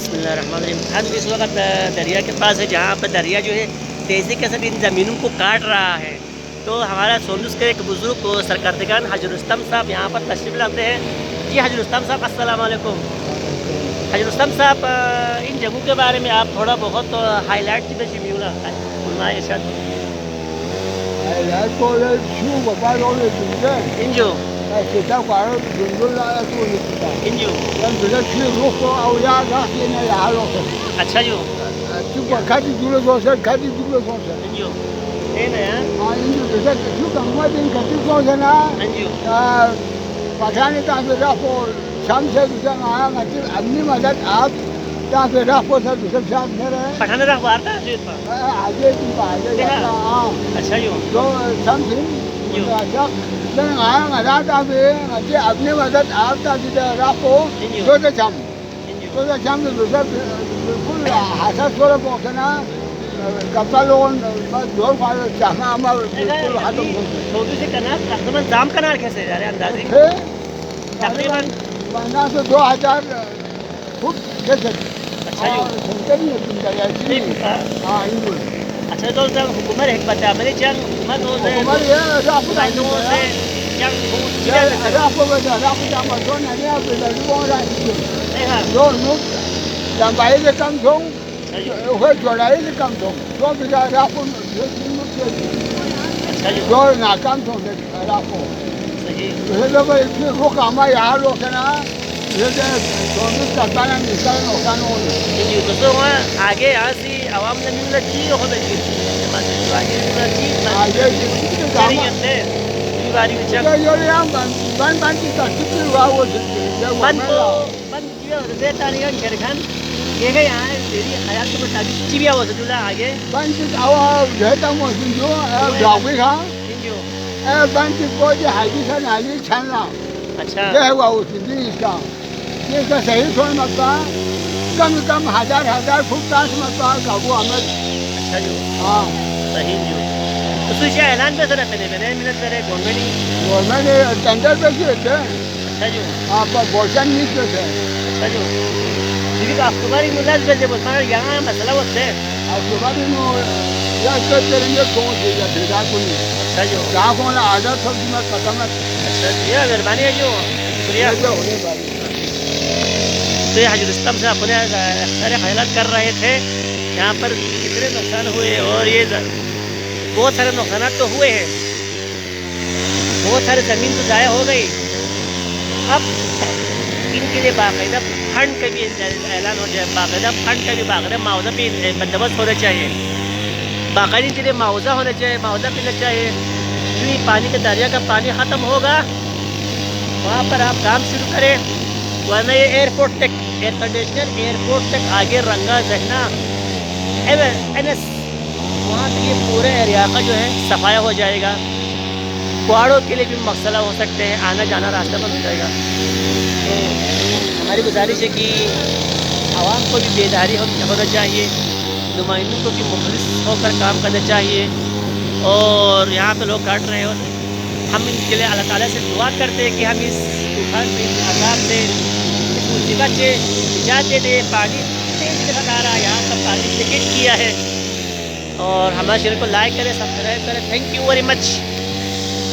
بسم اللہ الرحمن الرحیم. ہم اس وقت دریا کے پاس ہے جہاں پر دریا جو ہے تیزی کے ساتھ ان زمینوں کو کاٹ رہا ہے. تو ہمارا سولوس کے ایک بزرگ سرکردگان حاج رستم صاحب یہاں پر تشریف لاتے ہیں. جی حاج رستم صاحب السلام علیکم. حاج رستم صاحب ان جگہوں کے بارے میں آپ تھوڑا بہت ہائی لائٹ کی بچی میولا انجو انجو اچھا جو انجو اے نیا انجو پٹھانے پٹھانے رکھ بارتا ہے اچھا جو اپنی مدد آپ رکھو بالکل حسد سورہ پہنچنا کپڑا لوگوں دور بالکل چھوٹی سی کنار تقریباً دام کنار کیسے جا رہے ہیں اندازی تقریباً 15 سے 2000 فٹ جیسے. اچھا جو اچھا تو حکومت حکمت عملی چنگ حکومت ہو سے آگے یہاں سے عوام نے مل رہی صحیح تھوڑا مطلب کم کم ہزار فٹ تاش مطلب کابو ہمیں. اچھا جو ہاں صحیح جو تو اعلان پہ سر منٹ میرے گورنمنٹ ٹینڈر پہ کی ہوتے ہیں. اچھا جو ہاں بوشن نہیں ہوتے ہیں. اچھا جو لیکن اکتوبر ملاز بھیجے بولتا ہے یہاں مسئلہ ہوتے ہیں اکتوبر کریں گے کون سی جگہ کو نہیں. اچھا جو جہاں کون آدھا سب میں ختم ہے. اچھا جی مہربانی ہے جو شکریہ. تو یہ حاج رستم سے اپنے سارے خیالات کر رہے تھے یہاں پر کتنے نقصان ہوئے اور یہ بہت سارے نقصانات تو ہوئے ہیں, بہت سارے زمین تو ضائع ہو گئی. اب ان کے لیے باقاعدہ فنڈ کا بھی اعلان ہو جائے, باقاعدہ فنڈ کا بھی باقاعدہ معاوضہ بھی بندوبست ہونا چاہیے, باقاعدہ ان کے لیے معاوضہ ہونا چاہیے, معاوضہ ملنا چاہیے. جو پانی کے دریا کا پانی ختم ہوگا وہاں پر آپ کام شروع کریں, ورنہ یہ ایئرپورٹ تک ایئر کنڈیشنر ایئرپورٹ تک آگے رنگا ذہنا این ایس وہاں سے یہ پورے ایریا کا جو ہے صفایا ہو جائے گا. کوڑوں کے لیے بھی مسئلہ ہو سکتے ہیں, آنا جانا راستہ بند ہو جائے گا. تو ہماری گزارش ہے کہ عوام کو بھی بیداری ہونا چاہیے, نمائندوں کو بھی مخلص ہو کر کام کرنا چاہیے. اور یہاں پہ لوگ کاٹ رہے ہیں, ہم ان کے لیے اللہ تعالیٰ سے دعا کرتے ہیں کہ ہم اس طوفان سے اس عذاب سے اس مصیبت سے نجات دے دیں. پانی تیز کے ساتھ آ رہا ہے, یہاں کا پانی ٹکٹ کیا ہے. اور ہمارے چینل کو لائک کریں, سبسکرائب کریں. Thank you very much.